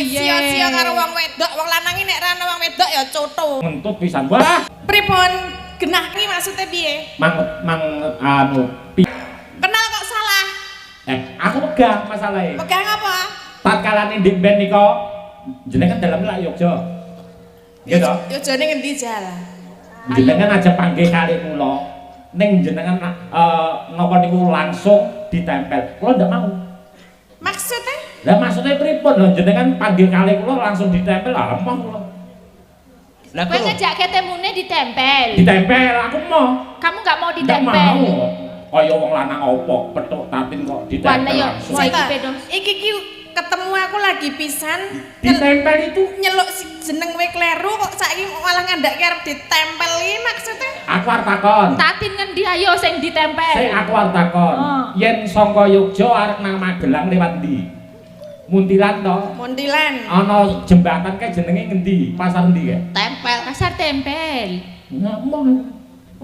sia-sia karo wong wedok, wong lanang nek ra ana wong wedok ya cotho. Ngentut pisan. Wah. Pripun? Genah iki maksudnya piye? Kenal kok salah. Aku megah masalahe. Pegang apa? Tatkalane ndek ben nika jenengan dalam lak Yogya. Nggih to? Yojane ngendi jal? Jenengan aja panggih kali kula. Ning jenengan napa niku langsung ditempel. Kula ndak mau. Maksudnya? Lah maksudnya pripun lho jenengan panggil kali kula langsung ditempel ah emoh kula. Lah kowe ngejak ketemune ditempel. Ditempel aku mau. Kamu nggak mau Ndak ditempel? mau. Kaya wong lanang apa petuk tatin kok ditempel. Wala yo, langsung. saiki pedos. Iki ketemu aku lagi pisan Ditempel itu nyeluk si jeneng kowe kleru kok saiki malah ngandake arep ditempel iki maksudnya? aku arep takon. Tatin ngendi ayo sing ditempel? Sing aku arep takon. Yen saka Yogya arep nang Magelang lewat ndi? Muntilan to. Muntilan. Ana jembatan kae jenenge ngendi? Pasar ndi kae? Tempel, pasar tempel. Ngomong.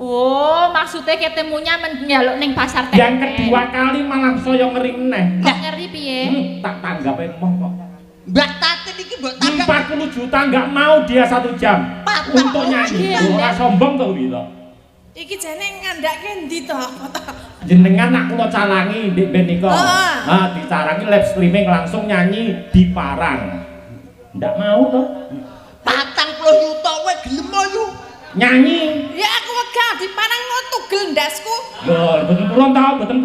Oh, maksudnya ketemunya menjaluk ning pasar tempel. Yang kedua kali malah saya ngeri meneh. Kok ngeri piye? Tak tanggape emoh kok. Mbak Tatin iki mbok tanggap 40 juta enggak mau dia 1 jam untuk nyanyi. Ora sombong to kuwi to. Iki jane ngandake endi to? Jenengan nak kula calangi ndek ben nika. Dicarangi live streaming langsung nyanyi di Parang. Ndak mau to. 40 juta kowe gelem yo. Nyanyi. Ya aku wegah di Parang mau tugel ndasku. Lho, mboten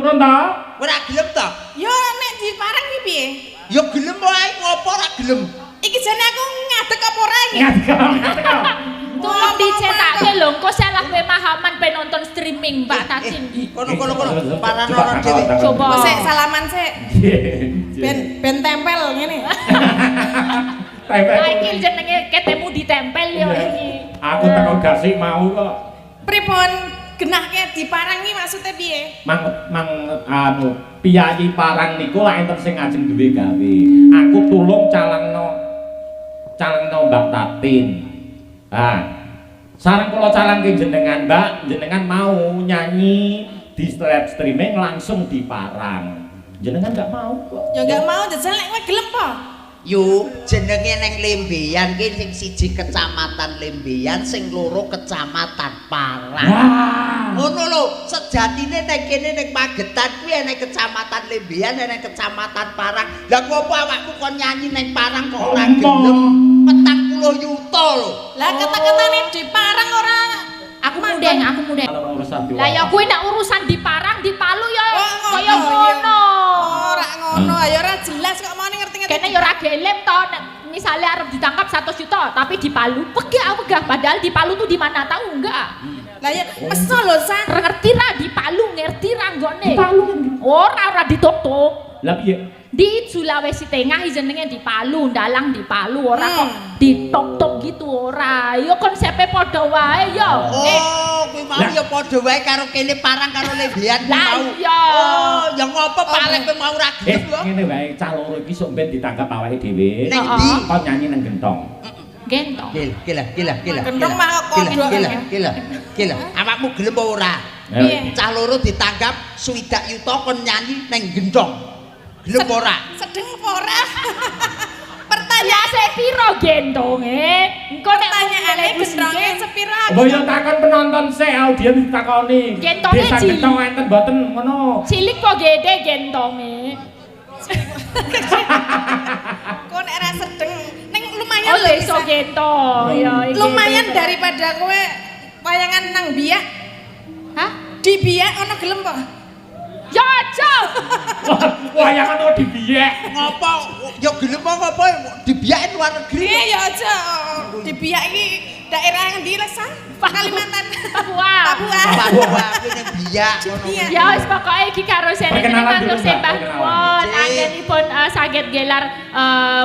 purun to. Ora gelem ta? Yo nek di Parang iki piye? Ya gelem wae ngopo ora gelem. Iki jane aku ngadeg apa ora iki? Ngadeg. Tolong dicetake lho, engko salah pemahaman penonton streaming Mbak Tatin. Kono. Paranono dhewe. Coba. Sik salaman sik. Ben tempel ngene. Tempel. Nah, iki jenenge ketemu ditempel yo iki. Aku teko gasik mau kok. Pripun genahke di Parang iki maksudnya piye? Piyayi Parang niku lak enten sing ajeng duwe gawe. Aku tulung calangno Mbak Tatin. Sareng kula calangke jenengan, Mbak, jenengan mau nyanyi di live streaming langsung di Parang. Jenengan enggak mau kok. Ya enggak mau jajal nek kowe gelem po. Yo jenenge neng Lembeyan ki sing siji kecamatan Lembeyan, sing loro kecamatan Parang. Ngono lho, sejatine nek kene ning Magetan kuwi ana kecamatan Lembeyan, ana kecamatan Parang. Lah ngopo awakmu kon nyanyi ning Parang kok ora gelem? 40 juta lho. Lah kata-katane di Parang ora Aku mudeng. Lah ya kuwi nek urusan di Parang di Palu ya kaya ngono. Ora ngono, ayo ora jelas kok mau ngerti-ngerti. Kene ya ora gelem to nek misale arep ditangkap 100 juta tapi di Palu wegah padahal di Palu tuh di mana tahu enggak? Lah ya meso lho San. Ngerti ra di Palu ngerti ra nggone? Di Palu ora ditutup. Lah piye? Di Sulawesi Tengah jenenge di Palu, ndalang di Palu ora kok ditok-tok gitu ora. Yo konsepe padha wae yo. Oh, kuwi mau ya padha wae karo kene Parang karo Lembeyan Lah mau. iya. Oh, ya ngopo parepe mau ora gelem lho. Ngene wae cah loro iki sok ben ditangkap awake dhewe. Ning ndi? Kon nyanyi nang gentong. Gentong. Gila. Gendong mah kok Gila. Awakmu gelem apa ora? Piye? Cah loro ditangkap 60 yuta kon nyanyi nang gendong. Gelem ora? Sedeng apa ora? Ya sepiro gendonge? Engko nek Pertanyaane gendonge sepiro aku? Mbok yo takon penonton sik audiens ditakoni. Gentongnya Desa cilik. gentong enten mboten ngono. Cilik kok gede gendonge. Kok nek ora sedeng ning lumayan Oh lho iso bisa. gendong. Ya iki. Lumayan daripada kowe wayangan nang biak. Hah? Di biak ono gelem po? Ya aja. Wayangan kok dibiyek. Ngopo? Ya gelem apa dibiyakin luar negeri. Iya ya aja. Di biak iki daerah ngendi Lesan? Kalimantan. Papua. Wah, kuwi ning biyak ngono. Iya. Ya wis pokoke iki karo Perkenalan dulu, seneng sembah Mbak, perkenalan. nuwun. Anggenipun saged gelar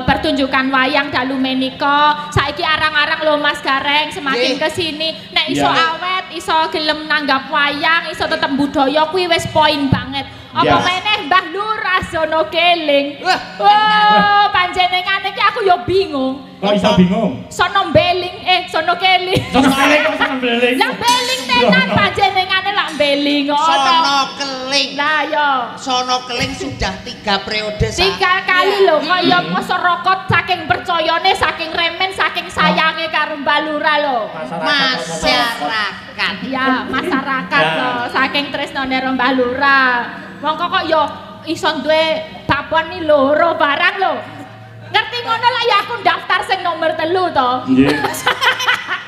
pertunjukan wayang dalu menika. Saiki arang-arang lho Mas Gareng semakin Nggih. kesini nek iso Iya. awet, iso gelem nanggap wayang, iso tetep budaya kuwi wis poin banget. Apa Yes. meneh Mbah Lurah sono keling. Wah, Oh, panjenengan iki aku ya bingung. Kok iso bingung? Sono beling, sono keling. Sono keling kok sono beling. Lah beling tenan panjenengane lak beling ngono. Sono keling. Lah ya. Sono keling sudah 3 periode. 3 kali lho kaya masyarakat saking masyarakat. Ya, masyarakat loh, saking tresnane Mbah Lurah. Wong kok yo iso duwe babon iki loro barang lho. Ngerti ngono lah ya aku daftar sing nomor 3 to. Nggih.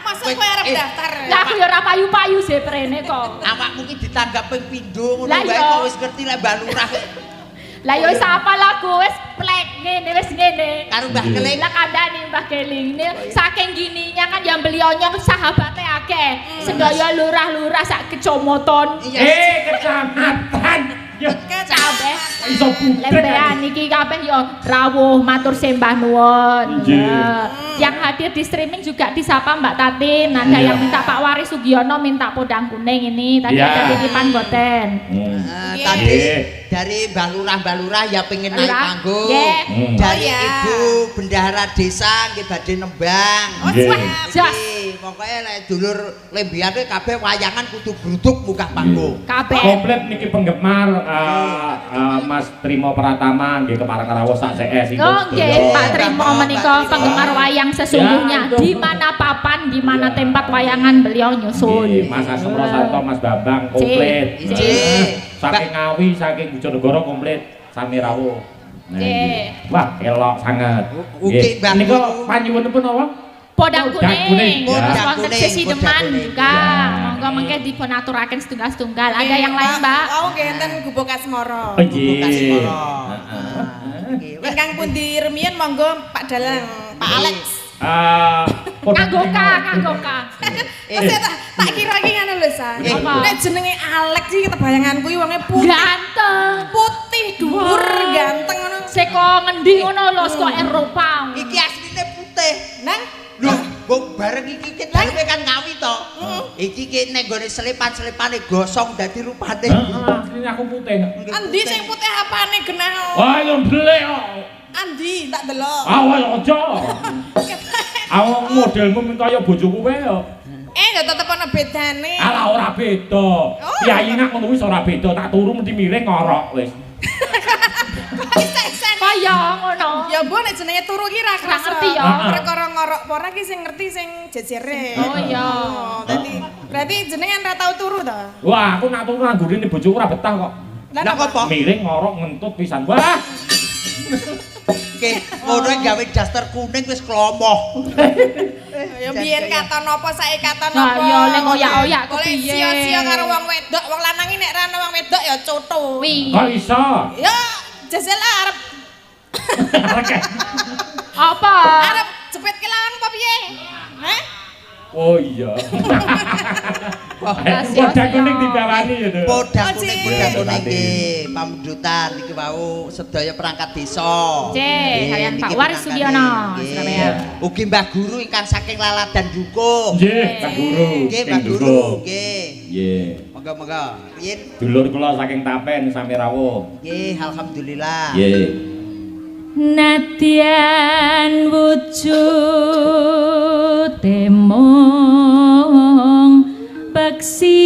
Masa kowe arep daftar? Lah aku yo ora payu-payu sih prene kok. Awakmu ki ditangkap ping pindho ngono Lah, wae iya. kok wis ngerti lek Mbah Lurah. Lah yo wis apa lagu wis plek ngene wis ngene. Karo Mbah Keling. Lah kandhani Mbah Keling ini saking gininya kan yang beliaunya sahabate akeh. Sedaya lurah-lurah sak kecamatan. Kecamatan. Ya Kabeh iso putrek. lembean iki kabeh yo rawuh matur sembah nuwun. Yang hadir di streaming juga disapa Mbak Tatin. Ada yang minta Pak Waris Sugiono minta podang kuning ini. Tadi ada titipan boten. Tadi dari Mbah Lurah ya pengen naik panggung. Dari Ibu Bendahara Desa nggih badhe nembang. Jas. Pokoke lek dulur lembean kabeh wayangan kudu gruduk munggah panggung. Kabeh. Komplit niki penggemar Mas Trimo Pratama nggih kepareng rawuh sak CS iki. Oh nggih, Pak Trimo menika penggemar wayang sesungguhnya. Di mana papan, di mana tempat wayangan beliau nyusun. Mas Asem Rosanto, Mas Bambang komplit. Saking Ngawi, saking Bojonegoro komplit sami rawuh. Wah, elok sangat. Ugi Mbah niku panyuwunipun apa? Podang kuning, Podang wonten kuning, sesi podang deman kuning. juga. Monggo mengke dipunaturaken setunggal-setunggal. Ada yang lain, Mbak? Oh, nggih enten Gubuk Asmara. Nggih. Ingkang pundi remiyen monggo Pak Dalang, Pak Alex. Nganggo ka. Tak kira iki ngono lho, Sa. Apa? Nek jenenge Alex iki kebayanganku iki wonge putih. Ganteng. Putih dhuwur, ganteng ngono. Seko ngendi ngono lho, saka Eropa. Iki asline putih. Nang Lho, mbok bareng iki ki daleme kan Ngawi to. Iki ki nek gone selipan-selepane gosong dadi rupane. Asline aku putih. Andi sing putih apane genah? Wah, yo ndelik kok. Andi tak delok. Awal aja. Awak modelmu minta kaya bojoku wae yo. Ya tetep ana bedane. Alah ora beda. Kiai nak ngono wis ora beda, tak turu mesti miring ngorok wis. Kaya ngono. Ya mbok nek jenenge turu ki ra kerasa. ngerti ya. Perkara ngorok apa ora ki sing ngerti sing jejere. Oh iya. Berarti jenengan ra tau turu to? Wah, aku nak turu nang gurine bojoku ora betah kok. Lah Lah apa? apa? Miring ngorok ngentut pisan. Wah, Oke, ngono gawe daster kuning wis klomoh. Ya biyen katon apa saiki katon Nah, apa? ya lek oyak-oyak Oleh kepiye? sia-sia karo wong wedok, wong lanang iki nek ra ana wong wedok ya coto. Wi. kok iso? Ya jajal arep Apa? arep jepit kelangan apa piye? Hah? Oh iya. Podang kuning dibawani ya to. Podang Oh, kuning Cik. podang kuning nggih, pamundutan iki wau sedaya perangkat desa. Cik, Nggih, kalian niki Pak Waris penangkane, Sugiono, nggih. Surabaya. Ugi Mbah Guru ingkang saking Laladan Dukuh. Nggih, Pak Guru. Nggih, Sing Mbah Guru, Dukuh. nggih. Nggih. Monggo-monggo. Yen Dulur kula saking Tapen sami rawuh. nggih, alhamdulillah. Nggih. Nadyan wujud temong beksi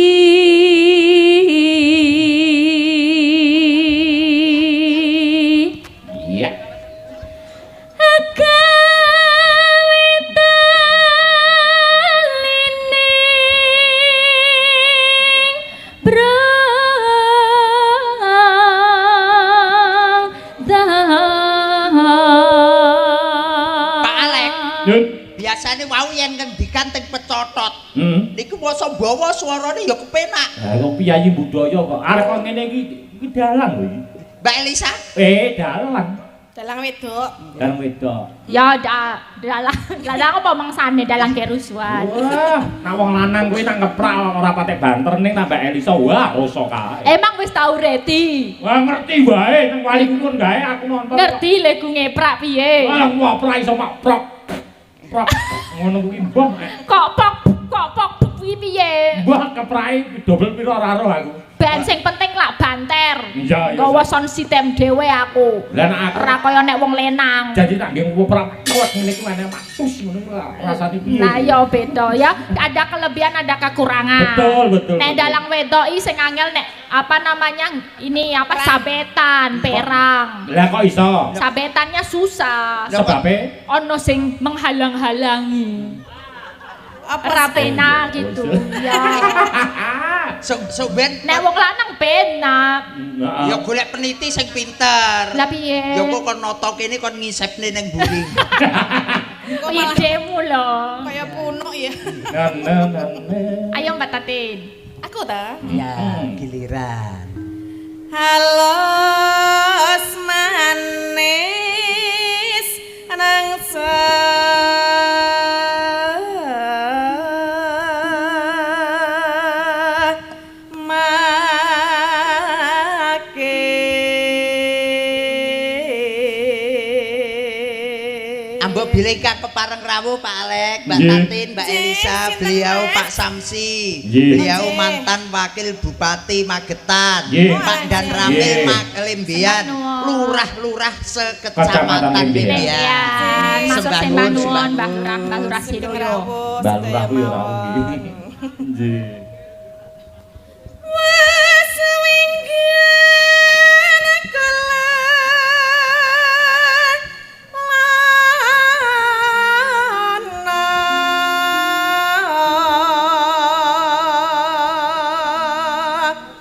Iya. Biasane wau yen ngendikan teng pecotot. Hmm. Niku masa bawa suarane ya kepenak. Lah kok piyayi budaya kok arek kok ngene iki dalang lho iki. Mbak Elisa, Dalang. Dalang wedok. Dalang wedok. ya dalang apa mangsane dalang kerusuhan. Wah, nek wong lanang kuwi nak ngeprak ora patek banter ning tambah Elisa, wah rasa kae. Emang wis tau reti? Wah ngerti wae nang wali kulon gae aku nonton. Ngerti legu ngeprak piye? Wah ngoprak iso mak prok. Prok ngono kuwi mbah. Kok pok kuwi piye? Mbah keprake dobel pira ora roh aku. Ben sing penting lak banter. Iya, iya. Gawa sound system dhewe aku. Lah nek aku Ora kaya nek wong lenang. jadi tak nggih ngoprak kuat ngene ku ana matus ngono ku rasane piye. Nah ya beda ya, ada kelebihan ada kekurangan. Betul. Nek dalang wedok iki sing angel nek apa namanya ini apa sabetan, perang. Lah kok iso? Sabetannya susah. Sebabe Ono sing menghalang-halangi. Ora penak gitu. Ya. Soben Nek wong lanang penak. ya golek peniti sing pinter. Lah piye? Ya kok kon nata kene kon ngisepne ning mburi. Idemu lho. Kaya punuk ya. Ayo Mbak Tatin. Aku ta? Ya, giliran. Halo manis nang Ambok bilika kepareng rawuh Pak Alek, Mbak Tatin, Mbak Elisa, beliau Pak Samsi, beliau mantan wakil Bupati Magetan, Pak Dan Ramil Lembian, lurah-lurah sekecamatan Lembian. Masuk sembah nuwun Mbah Lurah Sidoyo. Mbah Lurah kuwi ora nggih. Nggih.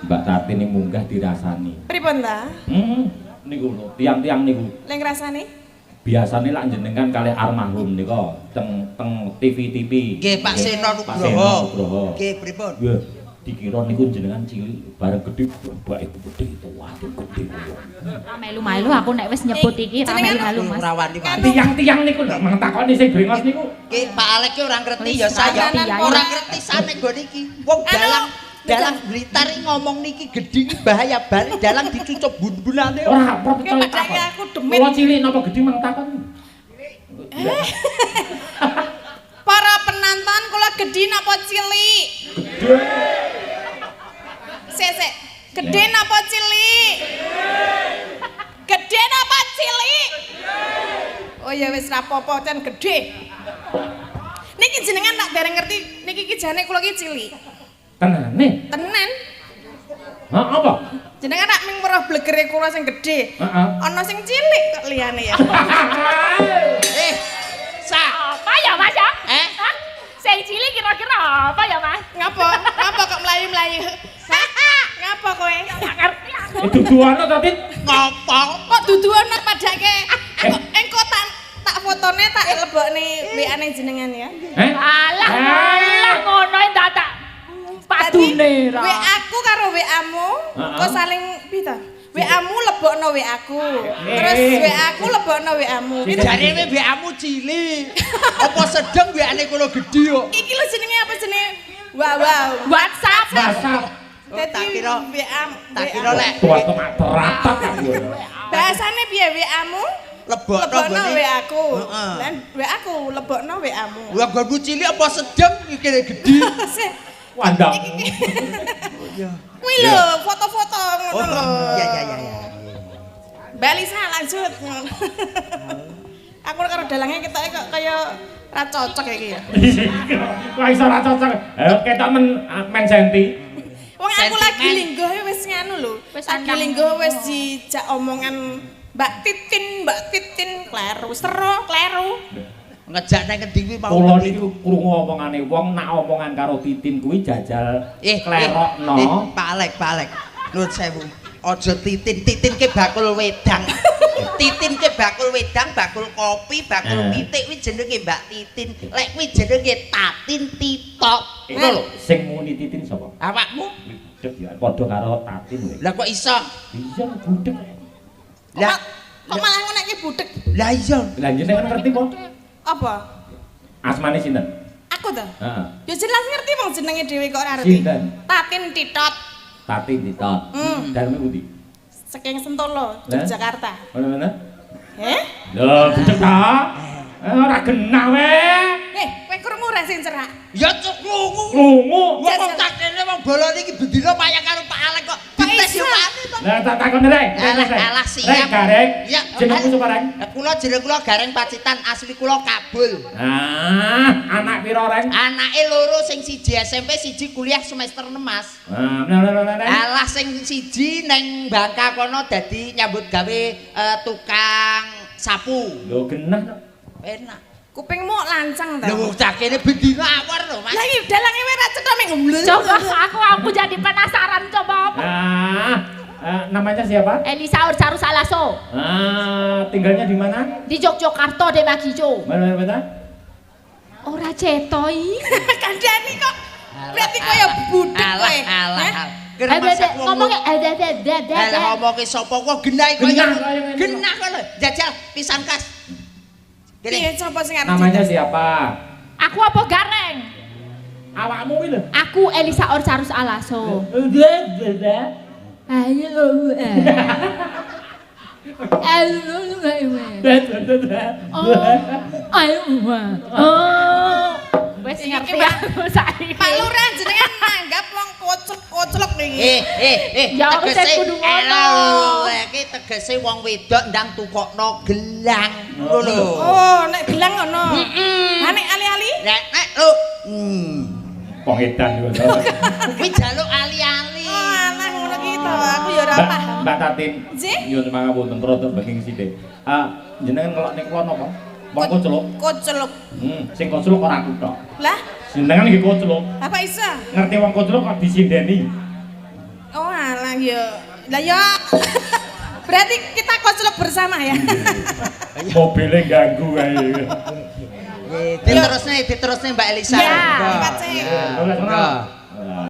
Mbak Tatin ini munggah dirasani. Pripun ta? Niku lho, tiang-tiang niku. Leng rasane? Biasane lak jenengan kalih almarhum nika teng TV-TV. Nggih Pak Seno Nugroho. Nggih pripun? Nggih, dikira niku jenengan cilik bareng gedhe bake gedhe itu waduh gedhe. Ora melu-melu aku nek wis nyebut iki ra melu-melu Mas. Rawani Pak. Tiang-tiang niku lho mang takoni sing brengos niku. Nggih Pak Alek ki ora ngerti ya saya. Ora ngerti sane nggon iki. Wong dalang Blitar ngomong niki gedhi bahaya balik dalang dicucup bun-bunane. Ora apa Ki padake aku demit. Kula cilik napa gedhe mang takon. Para penonton kula gedhi napa cilik? Gedhe. Sik. Gedhe napa cilik? Gedhe napa cilik? Oh ya wis ra apa-apa ten gedhe. Niki jenengan tak dereng ngerti niki ki jane kula ki cilik. Tenane. Tenan. Hah apa? Jenengan nak ming weruh blegere kula sing gedhe. Heeh. Ana sing cilik kok liyane ya. Apa ya Mas ya? Hah? Sing cilik kira-kira apa ya Mas? Ngapa kok mlayu-mlayu? Ngapa kowe? Enggak ngerti aku. Duduane ta, Tit? Ngopo? Kok duduan padake? Engko tak fotone tak lebokne WA-ne jenengan ya. Alah ngono tak padune ra. WA-ku karo WA-mu kok saling pita? WA-mu lebokno WA-ku. Terus WA-ku lebokno WA-mu. Jarene WA-mu cilik. Apa sedeng WA-ne kula gedhe kok. Iki lho jenenge apa jenenge? Wow. WhatsApp. Tak kira WA. tak kira lek Tua temak teratak aku. Bahasane piye WA-mu? Lebokno nggone. WA-ku. Heeh. Lan WA-ku lebokno WA-mu. Lah gonmu cilik apa sedeng iki gedhe. Wandang. Kuwi lho foto-foto ngono lho. Ya. Balisa lanjut. Aku karo dalange ketoke kok kaya ra cocok iki ya. Kok iso ra cocok? Ketok men senti. Wong aku lagi lingguh wis nganu lho. Lagi lingguh wis dijak omongan Mbak Titin kleru, kleru. Ngejak nang ngendi kuwi mau. Kula niku krungu omongane wong nak omongan karo Titin kuwi jajal klerokno. Pak Alek. Nuwun sewu. Aja Titin ke bakul wedang. Titin ke bakul wedang, bakul kopi, bakul pitik kuwi jenenge Mbak Titin. Lek kuwi jenenge Tatin Titok. Ngono lho, sing muni Titin sapa? Awakmu? Budhek ya padha karo Tatin kowe. Lah kok iso? Iya budhek. Lah kok malah ngoneke budhek. Lah iya. Lah jenengan ngerti apa? Apa? Asmane sinten? Aku to? Heeh. Ya jelas ngerti wong jenenge dhewe kok ora ngerti. Sinten? Tatin Titot. Tatin Titot. Daleme pundi? Saking Sentolo, Yogyakarta. Mana? Lho, budhek ta? Ora genah wae. Kowe krungu ra sing cerak? Ya cuk krungu. Krungu. Wong tak kene wong bolone iki bendina payah karo Pak Alek kok. Dites yo Pak. Lah tak takon rek. Alah siap. Gareng. Ya, Jenengmu sapa rek? Kula jeneng kula Gareng Pacitan, asli kula Kabul. Anak pira rek? Anake loro sing siji SMP, siji kuliah semester 6, Mas. Nah. Alah sing siji neng Bangka kono dadi nyambut gawe tukang sapu. Lho genah. Enak. Kupingmu lancang ta. Lho cah kene bendi ngawur lho Mas. Lah iki dalange wae ra cetha mek ngombleng. Coba aku jadi penasaran coba apa? Namanya siapa? Elisa Urcarus Alaso. Tinggalnya di mana? Di Yogyakarta de Magijo. Mana? Ora cetoi. Kandhani kok. Berarti kaya budek kowe. Ngomongnya ngomongke sapa kok genah kaya genah kok lho. Jajal pisan kas. Piye sapa sing arep? Namanya siapa? Aku apa gareng? Awakmu kuwi lho. Aku Elisa Urcarus Alaso. Ayo. Wes ngerti aku saiki. Pak Lurah jenengan nanggap wong koclok niki. Ya wis kudu ngono. Iki tegese wong wedok ndang tukokno gelang ngono lho. Oh, nek gelang ngono. Ha nek ali-ali? Nek lho. Wong edan ngono. Kuwi jaluk ali-ali. Oh, alah ngono ki to. Aku ya ora paham. Mbak Tatin. Nggih. Nyuwun mangapunten rodok bagi sithik. Jenengan ngelok ning kono apa? Wong koclok. Koclok. Sing koclok ora aku tok. Lah, Jenengan iki koclok. apa iso? Ngerti wong koclok kok disindeni. Oh, alah ya. Lah ya. Berarti kita koclok bersama ya. Mobilnya ganggu kae. Diterusne Mbak Elisa. Ya, Pak Cek. Oleh